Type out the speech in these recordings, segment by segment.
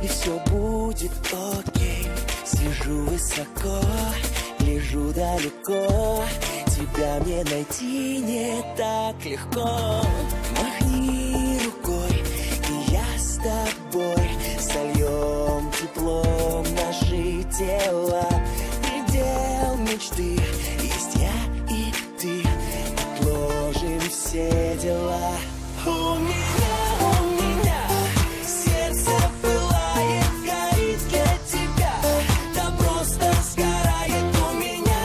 и все будет окей. Сижу высоко, лежу далеко, тебя мне найти не так легко. Махни рукой, и я с тобой сольем теплом наши тела. Предел мечты, есть я и ты, отложим все дела. У меня сердце пылает, горит для тебя, да просто сгорает. У меня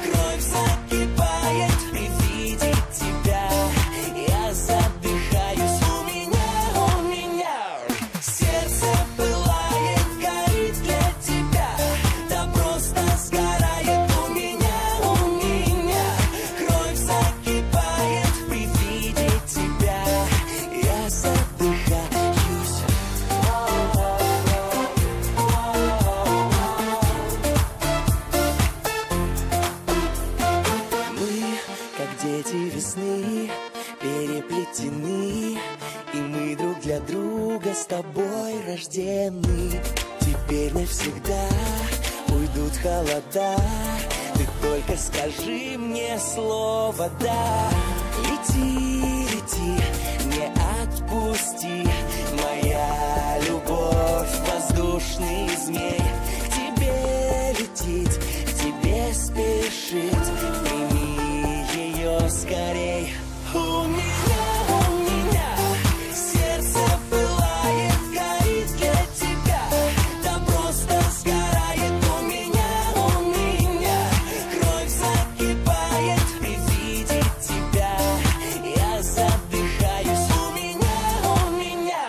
кровь закипает при виде тебя, я задыхаюсь. У меня сердце пылает, горит для тебя, да просто сгорает. У меня кровь закипает при виде тебя, я задыхаюсь. Мы, как дети весны, переплетены, и мы друг для друга с тобой рождены. Теперь навсегда уйдут холода, ты только скажи мне слово «да». Лети, лети, не отпусти, моя любовь, воздушный змей. К тебе летит, к тебе спешит, прими ее скорей. У меня сердце пылает, горит для тебя, да просто сгорает. У меня кровь закипает при виде тебя, я задыхаюсь. У меня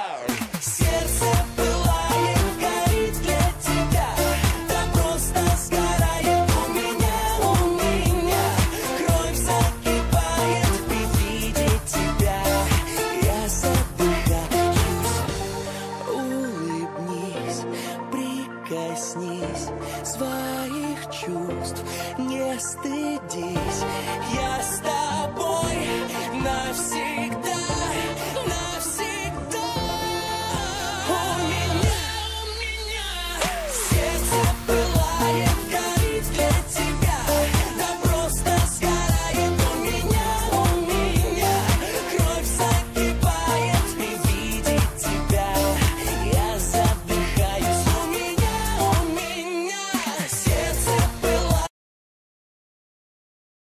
сердце пылает, горит для тебя, да просто сгорает. У меня кровь закипает при виде тебя, я задыхаюсь. Улыбнись, прикоснись, своих чувств не стыдись, я с тобой навсегда.